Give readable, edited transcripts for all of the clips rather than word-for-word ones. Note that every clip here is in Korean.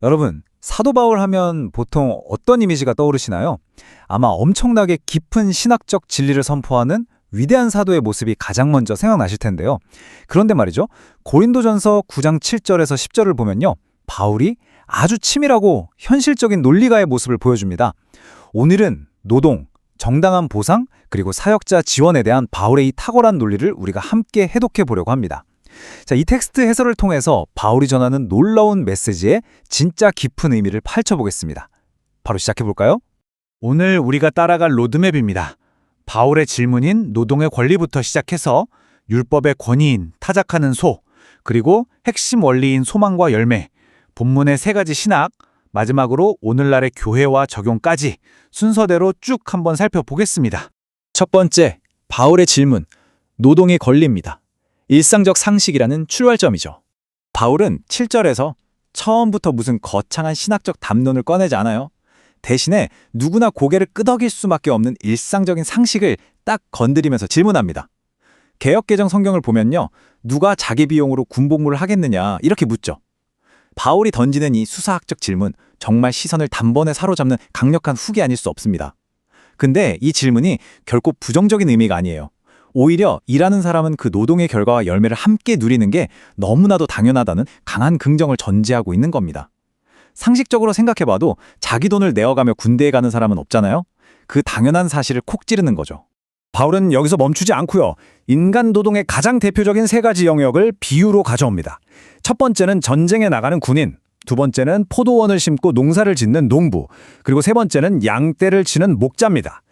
여러분, 사도 바울 하면 보통 어떤 이미지가 떠오르시나요? 아마 엄청나게 깊은 신학적 진리를 선포하는 위대한 사도의 모습이 가장 먼저 생각나실 텐데요. 그런데 말이죠. 고린도전서 9장 7절에서 10절을 보면요. 바울이 아주 치밀하고 현실적인 논리가의 모습을 보여줍니다. 오늘은 노동, 정당한 보상, 그리고 사역자 지원에 대한 바울의 이 탁월한 논리를 우리가 함께 해독해 보려고 합니다. 자, 이 텍스트 해설을 통해서 바울이 전하는 놀라운 메시지의 진짜 깊은 의미를 파헤쳐보겠습니다. 바로 시작해볼까요? 오늘 우리가 따라갈 로드맵입니다. 바울의 질문인 노동의 권리부터 시작해서 율법의 권위인 타작하는 소, 그리고 핵심 원리인 소망과 열매, 본문의 세 가지 신학, 마지막으로 오늘날의 교회와 적용까지 순서대로 쭉 한번 살펴보겠습니다. 첫 번째, 바울의 질문, 노동의 권리입니다. 일상적 상식이라는 출발점이죠. 바울은 7절에서 처음부터 무슨 거창한 신학적 담론을 꺼내지 않아요. 대신에 누구나 고개를 끄덕일 수밖에 없는 일상적인 상식을 딱 건드리면서 질문합니다. 개역개정 성경을 보면요. 누가 자기 비용으로 군복무를 하겠느냐 이렇게 묻죠. 바울이 던지는 이 수사학적 질문, 정말 시선을 단번에 사로잡는 강력한 훅이 아닐 수 없습니다. 근데 이 질문이 결코 부정적인 의미가 아니에요. 오히려 일하는 사람은 그 노동의 결과와 열매를 함께 누리는 게 너무나도 당연하다는 강한 긍정을 전제하고 있는 겁니다. 상식적으로 생각해봐도 자기 돈을 내어가며 군대에 가는 사람은 없잖아요. 그 당연한 사실을 콕 찌르는 거죠. 바울은 여기서 멈추지 않고요. 인간 노동의 가장 대표적인 세 가지 영역을 비유로 가져옵니다. 첫 번째는 전쟁에 나가는 군인, 두 번째는 포도원을 심고 농사를 짓는 농부, 그리고 세 번째는 양떼를 치는 목자입니다.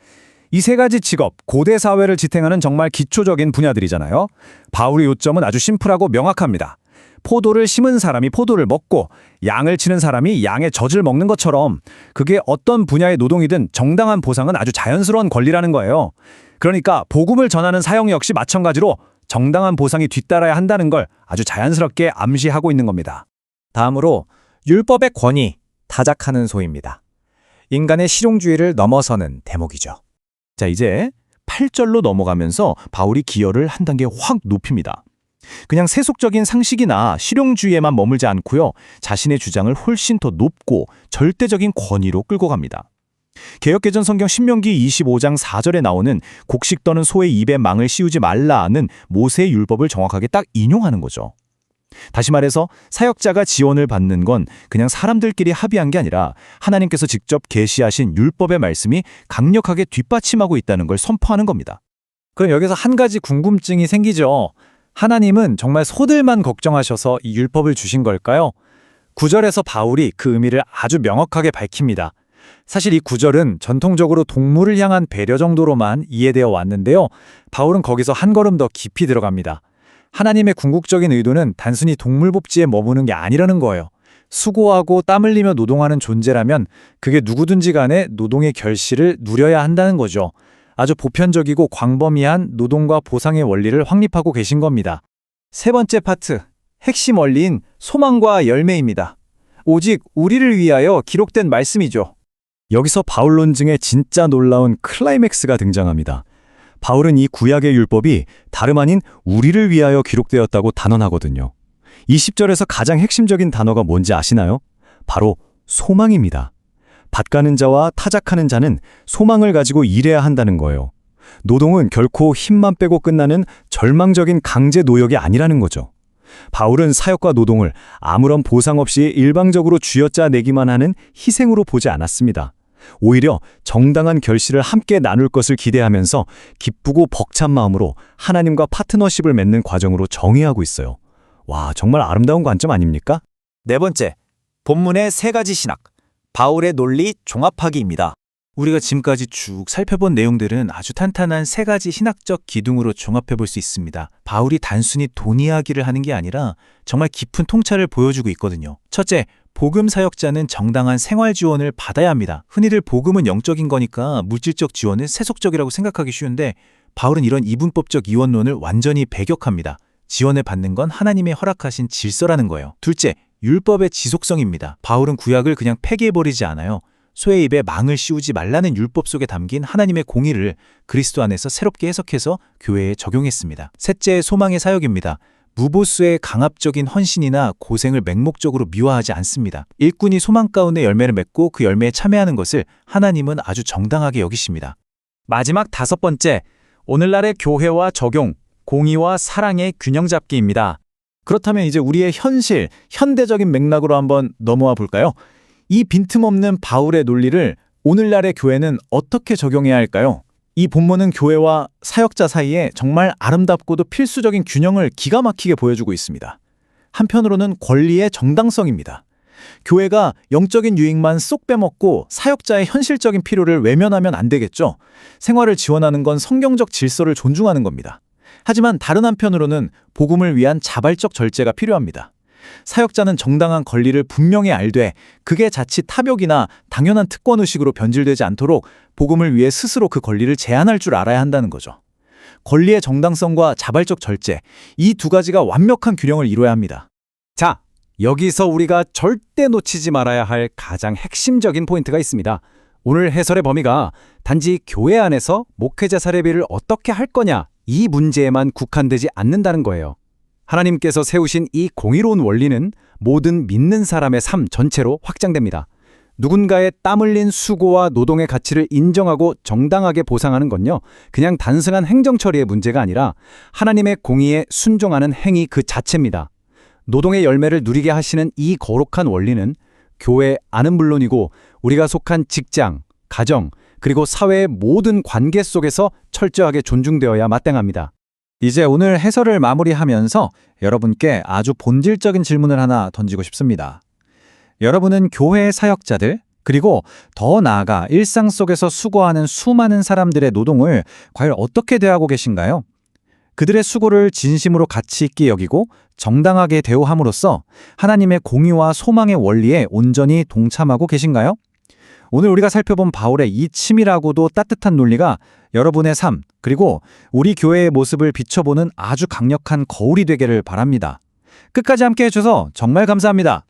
이 세 가지 직업, 고대 사회를 지탱하는 정말 기초적인 분야들이잖아요. 바울의 요점은 아주 심플하고 명확합니다. 포도를 심은 사람이 포도를 먹고 양을 치는 사람이 양의 젖을 먹는 것처럼 그게 어떤 분야의 노동이든 정당한 보상은 아주 자연스러운 권리라는 거예요. 그러니까 복음을 전하는 사역 역시 마찬가지로 정당한 보상이 뒤따라야 한다는 걸 아주 자연스럽게 암시하고 있는 겁니다. 다음으로 율법의 권위, 타작하는 소입니다. 인간의 실용주의를 넘어서는 대목이죠. 자, 이제 8절로 넘어가면서 바울이 기여를 한 단계 확 높입니다. 그냥 세속적인 상식이나 실용주의에만 머물지 않고요. 자신의 주장을 훨씬 더 높고 절대적인 권위로 끌고 갑니다. 개역개정 성경 신명기 25장 4절에 나오는 곡식 떠는 소의 입에 망을 씌우지 말라는 모세의 율법을 정확하게 딱 인용하는 거죠. 다시 말해서 사역자가 지원을 받는 건 그냥 사람들끼리 합의한 게 아니라 하나님께서 직접 계시하신 율법의 말씀이 강력하게 뒷받침하고 있다는 걸 선포하는 겁니다. 그럼 여기서 한 가지 궁금증이 생기죠. 하나님은 정말 소들만 걱정하셔서 이 율법을 주신 걸까요? 9절에서 바울이 그 의미를 아주 명확하게 밝힙니다. 사실 이 구절은 전통적으로 동물을 향한 배려 정도로만 이해되어 왔는데요. 바울은 거기서 한 걸음 더 깊이 들어갑니다. 하나님의 궁극적인 의도는 단순히 동물 복지에 머무는 게 아니라는 거예요. 수고하고 땀 흘리며 노동하는 존재라면 그게 누구든지 간에 노동의 결실을 누려야 한다는 거죠. 아주 보편적이고 광범위한 노동과 보상의 원리를 확립하고 계신 겁니다. 세 번째 파트, 핵심 원리인 소망과 열매입니다. 오직 우리를 위하여 기록된 말씀이죠. 여기서 바울 논증의 진짜 놀라운 클라이맥스가 등장합니다. 바울은 이 구약의 율법이 다름 아닌 우리를 위하여 기록되었다고 단언하거든요. 20절에서 가장 핵심적인 단어가 뭔지 아시나요? 바로 소망입니다. 밭가는 자와 타작하는 자는 소망을 가지고 일해야 한다는 거예요. 노동은 결코 힘만 빼고 끝나는 절망적인 강제 노역이 아니라는 거죠. 바울은 사역과 노동을 아무런 보상 없이 일방적으로 쥐어짜 내기만 하는 희생으로 보지 않았습니다. 오히려 정당한 결실을 함께 나눌 것을 기대하면서 기쁘고 벅찬 마음으로 하나님과 파트너십을 맺는 과정으로 정의하고 있어요. 와, 정말 아름다운 관점 아닙니까? 네 번째, 본문의 세 가지 신학, 바울의 논리 종합하기입니다. 우리가 지금까지 쭉 살펴본 내용들은 아주 탄탄한 세 가지 신학적 기둥으로 종합해 볼 수 있습니다. 바울이 단순히 돈 이야기를 하는 게 아니라 정말 깊은 통찰을 보여주고 있거든요. 첫째, 복음 사역자는 정당한 생활 지원을 받아야 합니다. 흔히들 복음은 영적인 거니까 물질적 지원은 세속적이라고 생각하기 쉬운데 바울은 이런 이분법적 이원론을 완전히 배격합니다. 지원을 받는 건 하나님의 허락하신 질서라는 거예요. 둘째, 율법의 지속성입니다. 바울은 구약을 그냥 폐기해버리지 않아요. 소의 입에 망을 씌우지 말라는 율법 속에 담긴 하나님의 공의를 그리스도 안에서 새롭게 해석해서 교회에 적용했습니다. 셋째, 소망의 사역입니다. 무보수의 강압적인 헌신이나 고생을 맹목적으로 미화하지 않습니다. 일꾼이 소망 가운데 열매를 맺고 그 열매에 참여하는 것을 하나님은 아주 정당하게 여기십니다. 마지막 5번째, 오늘날의 교회와 적용, 공의와 사랑의 균형 잡기입니다. 그렇다면 이제 우리의 현실, 현대적인 맥락으로 한번 넘어와 볼까요? 이 빈틈없는 바울의 논리를 오늘날의 교회는 어떻게 적용해야 할까요? 이 본문은 교회와 사역자 사이에 정말 아름답고도 필수적인 균형을 기가 막히게 보여주고 있습니다. 한편으로는 권리의 정당성입니다. 교회가 영적인 유익만 쏙 빼먹고 사역자의 현실적인 필요를 외면하면 안 되겠죠. 생활을 지원하는 건 성경적 질서를 존중하는 겁니다. 하지만 다른 한편으로는 복음을 위한 자발적 절제가 필요합니다. 사역자는 정당한 권리를 분명히 알되 그게 자칫 탑욕이나 당연한 특권의식으로 변질되지 않도록 복음을 위해 스스로 그 권리를 제한할 줄 알아야 한다는 거죠. 권리의 정당성과 자발적 절제, 이 두 가지가 완벽한 균형을 이뤄야 합니다. 자, 여기서 우리가 절대 놓치지 말아야 할 가장 핵심적인 포인트가 있습니다. 오늘 해설의 범위가 단지 교회 안에서 목회자 사례비를 어떻게 할 거냐, 이 문제에만 국한되지 않는다는 거예요. 하나님께서 세우신 이 공의로운 원리는 모든 믿는 사람의 삶 전체로 확장됩니다. 누군가의 땀 흘린 수고와 노동의 가치를 인정하고 정당하게 보상하는 건요, 그냥 단순한 행정 처리의 문제가 아니라 하나님의 공의에 순종하는 행위 그 자체입니다. 노동의 열매를 누리게 하시는 이 거룩한 원리는 교회 안은 물론이고 우리가 속한 직장, 가정, 그리고 사회의 모든 관계 속에서 철저하게 존중되어야 마땅합니다. 이제 오늘 해설을 마무리하면서 여러분께 아주 본질적인 질문을 하나 던지고 싶습니다. 여러분은 교회의 사역자들, 그리고 더 나아가 일상 속에서 수고하는 수많은 사람들의 노동을 과연 어떻게 대하고 계신가요? 그들의 수고를 진심으로 가치 있게 여기고 정당하게 대우함으로써 하나님의 공의와 소망의 원리에 온전히 동참하고 계신가요? 오늘 우리가 살펴본 바울의 이 치밀하고도 따뜻한 논리가 여러분의 삶, 그리고 우리 교회의 모습을 비춰보는 아주 강력한 거울이 되기를 바랍니다. 끝까지 함께 해주셔서 정말 감사합니다.